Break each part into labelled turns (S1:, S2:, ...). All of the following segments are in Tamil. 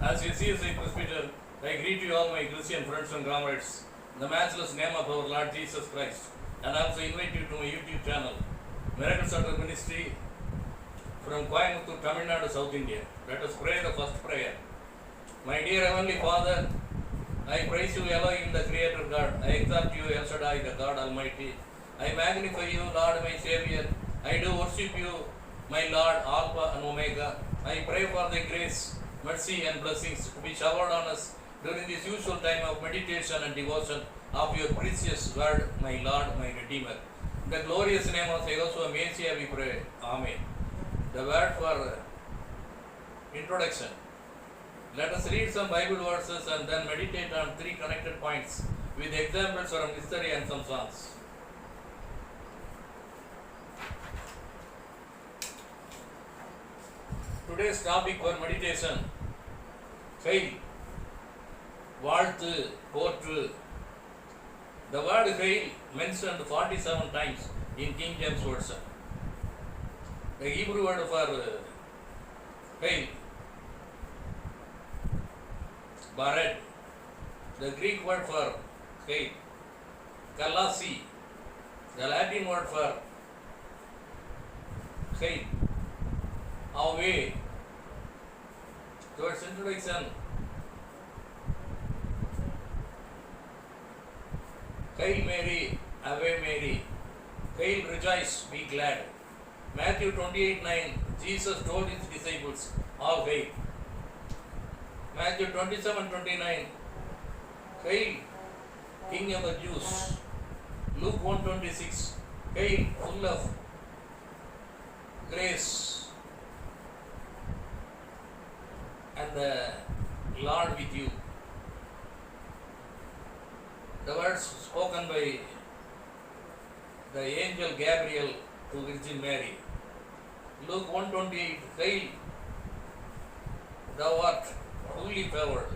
S1: As you see, CSI Presbyter, I greet you all my Christian friends and comrades in the matchless name of our Lord Jesus Christ, and also invite you to my YouTube channel, Miracle Center Ministry from Coimbatore, Tamil Nadu, South India. Let us pray the first prayer. My dear Heavenly Father, I praise you, Elohim, the Creator God. I exalt you, El Shaddai, the God Almighty. I magnify you, Lord, my Savior. I do worship you, my Lord, Alpha and Omega. I pray for the grace, mercy and blessings to be showered on us during this usual time of meditation and devotion of your precious word, my Lord, my Redeemer. In the glorious name of Jehovah Messiah we pray. Amen. The word for introduction. Let us read some Bible verses and then meditate on 3 connected points with examples from history and some songs. Today's topic for meditation, Hail, வாழ்த்து, போற்று. The word Hail mentioned 47 times in King James Version. The Hebrew word for Hail, Bared. The Greek word for Hail, Kalasi. The Latin word for Hail, Ave. Towards introduction, Hail Mary, Ave Mary. Hail, rejoice, be glad. Matthew 28:9, Jesus told his disciples, all hail. Matthew 27:29, Hail, King of the Jews. Luke 1:26, Hail, full of grace and the Lord with you. The words spoken by the angel Gabriel to Virgin Mary. Luke 1:28, Hail, thou art fully favored.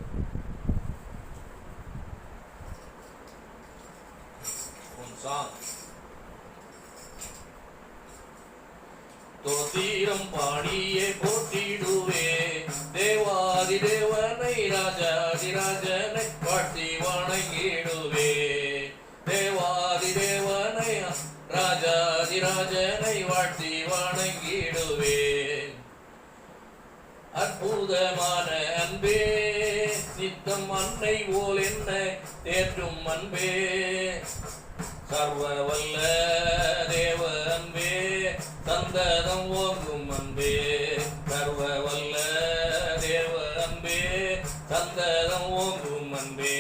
S1: One song. தோத்திரம் பாடியே போற்றிடுவே தேவாதி தேவனை ராஜாதி ராஜனை வாழ்த்தி வணங்கிடுவே தேவாதி தேவனை ராஜாதி ராஜனை வாழ்த்தி வணங்கிடுவே அற்புதமான அன்பே நித்தம் அன்னை போல் என்ன தேற்றும் அன்பே சர்வ வல்ல தேவ அன்பே சந்ததம் ஓங்கும் அன்பே சர்வ வல்ல தேவ அன்பே சந்ததம் ஓங்கும் அன்பே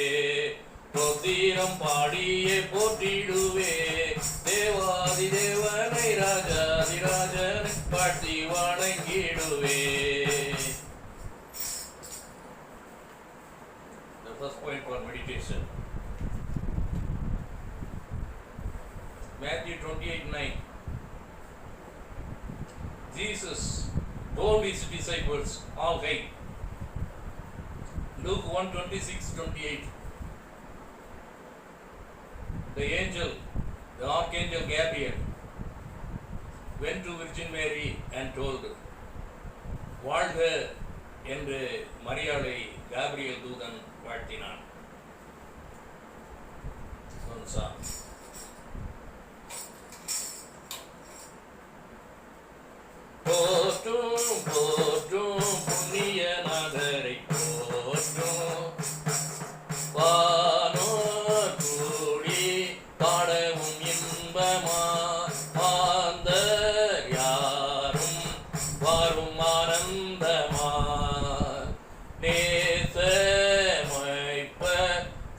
S1: தோத்திரம் பாடியே போற்றிடுவே தேவாதி தேவனை ராஜாதி ராஜனை பாட்டி வணங்கிடுவே. The first point for meditation, Matthew 28:9. Jesus told his disciples, all hail. Luke 1:26-28. The angel, the archangel Gabriel, went to Virgin Mary and told her, வாழ்க என்று மரியாளை காபிரியல் தூதன் வாழ்த்தினான். போற்றும் போற்றும் புண்ணியநாதரை போற்றும் வானோர் கூடி பாடவும் இன்பமா ஆந்த யாரும் வாரும் ஆனந்தமா நேச மைப்ப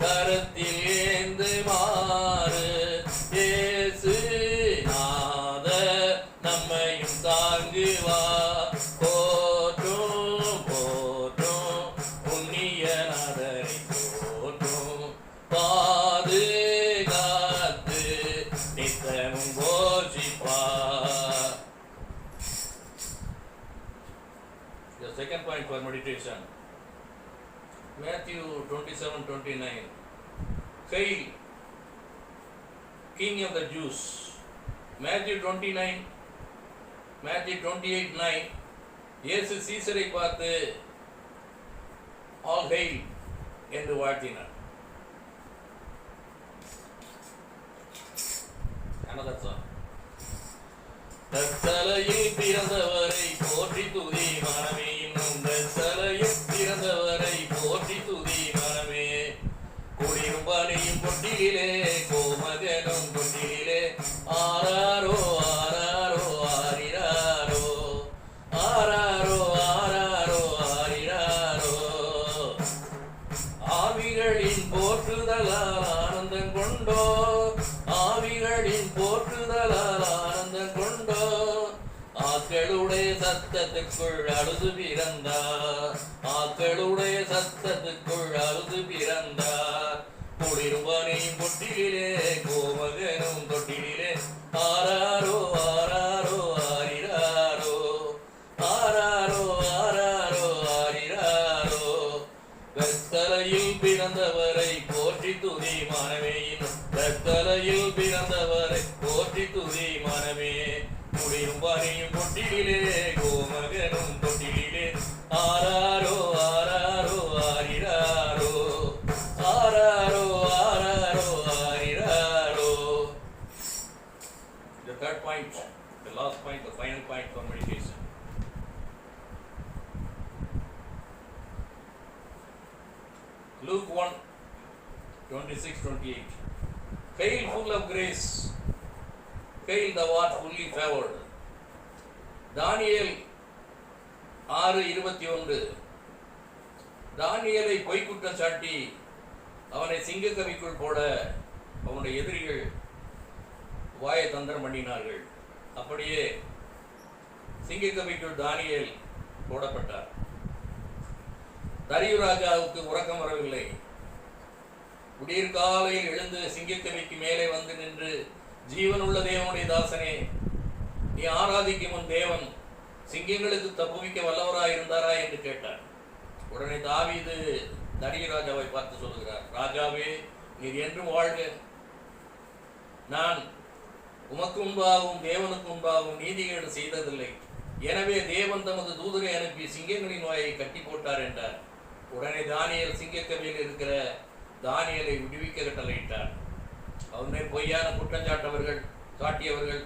S1: கரத்தில் ஏந்து மாறு இயேசு நாத நம்மையும் தாங்குவா போற்றும் போற்றும் புண்ணியநாதரை போற்றும் பாதுகாத்து நித்தமும் போஷிப்பா. The second point for meditation, Matthew 27:29. Hail, King of the Jews. Matthew 28:9. இயேசு சீசரை பார்த்து ஆல் ஹெயில் என்று வாழ்த்தினார். Another song. தத்தலையில் பிறந்தவரை போற்றி துதி மனமே, இன்னும் தத்தலையில் பிறந்தவரை போற்றி துதி மனமே. குடிரும்பனையும் கொட்டிலே கோமகனும் கொட்டிலே ஆராரோ ஆராரோ ஆரிராரோ ஆராரோ ஆராரோ ஆரிராரோ. ஆவிகளின் போற்றுதலால் ஆனந்தம் கொண்டோ, ஆவிகளின் போற்றுதலால் ஆனந்தம் கொண்டோ. ஆக்களுடைய சத்தத்துக்குள் அழுது பிறந்தார், ஆக்களுடைய சத்தத்துக்குள் அழுது பிறந்தார். குளிர்வனையும் கொட்டிலே கோமகனும் தொட்டிலே ஆராரோ ஆராரோ ஆரிராரோ ஆராரோ ஆராரோ ஆரிராரோ. கத்தலையில் பிறந்தவரை போற்றி துதி மனமே, கத்தலையில் பிறந்தவரை போற்றி துதி மனமே. குளிர்வனையும் கொட்டிலே கோமகனும் தொட்டிலே ஆராரோ ஆராரோ ஆரிராரோ ஆராரோ ஆராரோ ஆரிராரோ. The third point, the last point, the final point for meditation. Luke 1:26-28. Hail full of grace, hail thou art fully favored. தானியேல் 6:21. தானியேலை பொய்க்குற்றம் சாட்டி அவனை சிங்கக்கவிக்குள் போட அவனுடைய எதிரிகள் வாயை தந்திரம் பண்ணினார்கள். அப்படியே சிங்கக்கவிக்குள் தானியேல் போடப்பட்டார். தரியு ராஜாவுக்கு உறக்கம் வரவில்லை. விடியற்காலையில் எழுந்து சிங்கக்கவிக்கு மேலே வந்து நின்று, ஜீவனுள்ள தேவனுடைய தாசனே, நீ ஆராதிக்கும் உன் தேவன் சிங்கங்களுக்கு தப்புவிக்க வல்லவராய் இருந்தாரா என்று கேட்டார். உடனே தாவீது தரியு ராஜாவை பார்த்து சொல்லுகிறார், ராஜாவே, நீர் என்றும் வாழ்க. நான் உமக்கு முன்பாகவும் தேவனுக்கு முன்பாகவும் நீதிகேடு செய்ததில்லை. எனவே தேவன் தமது தூதரை அனுப்பி சிங்கங்களின் வாயை கட்டி போட்டார் என்றார். உடனே தானியேல் சிங்கக்கவியில் இருக்கிற தானியேலை விடுவிக்க கட்டளையிட்டார். அவருடைய பொய்யான குற்றஞ்சாட்டவர்கள் காட்டியவர்கள்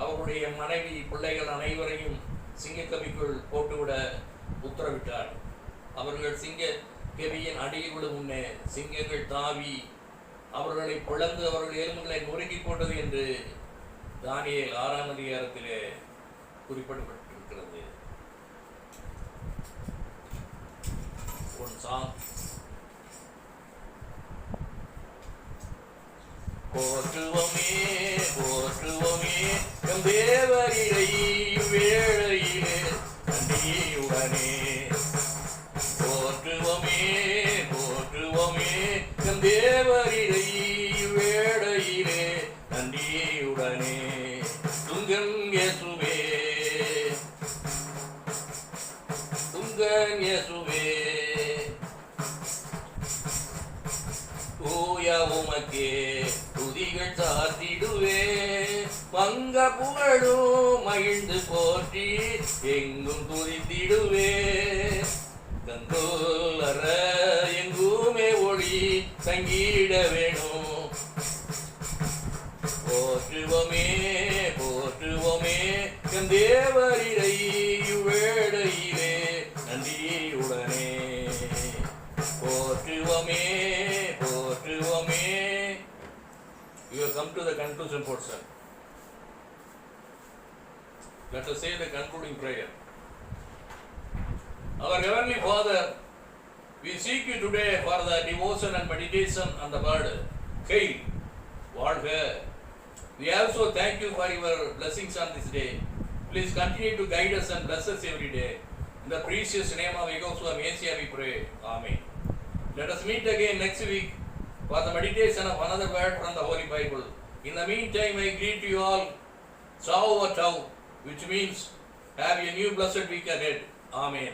S1: அவருடைய மனைவி பிள்ளைகள் அனைவரையும் சிங்கக்கவிக்குள் போட்டுவிட உத்தரவிட்டார். அவர்கள் சிங்கக்கவியின் அடியில் விடும் முன்னே சிங்கங்கள் தாவி அவர்களை பிளந்து அவர்கள் எலும்புகளை நொறுக்கி போட்டது என்று தானியேல் 6ஆம் அதிகாரத்திலே குறிப்பிடப்பட்டிருக்கிறது. ஒரு சாங். போற்றுவோமே போற்றுவோமே நம் தேவரிடை வேளையிலே நன்றியுடனே. போற்றுவோமே போற்றுவோமே நம் தேவரிடை வேளையிலே நன்றியுடனே. துங்கன் இயேசுவே துங்கன் இயேசுவே, தூய உமக்கே துதிகள் சாத்திடுவே. பங்க புகழும் மகிழ்ந்து போற்றி எங்கும் துதித்திடுவே. கங்கோலர எங்குமே ஒளி தங்கிட வேணும். போற்றுவோமே போற்றுவோமே என் தேவரிடை வேளையிலே நன்றியுடனே. போற்றுவோமே போற்றுவோமே. You have come to the conclusion portion. Let us say the concluding prayer. Our Heavenly Father, we seek you today for the devotion and meditation on the word Hail, வாழ்க. We also thank you for your blessings on this day. Please continue to guide us and bless us every day. In the precious name of Yehoshua Messiah we pray. Amen. Let us meet again next week for the meditation of another word from the Holy Bible. In the meantime, I greet you all, Ciao or Ciao, which means have a new blessed week ahead. Amen.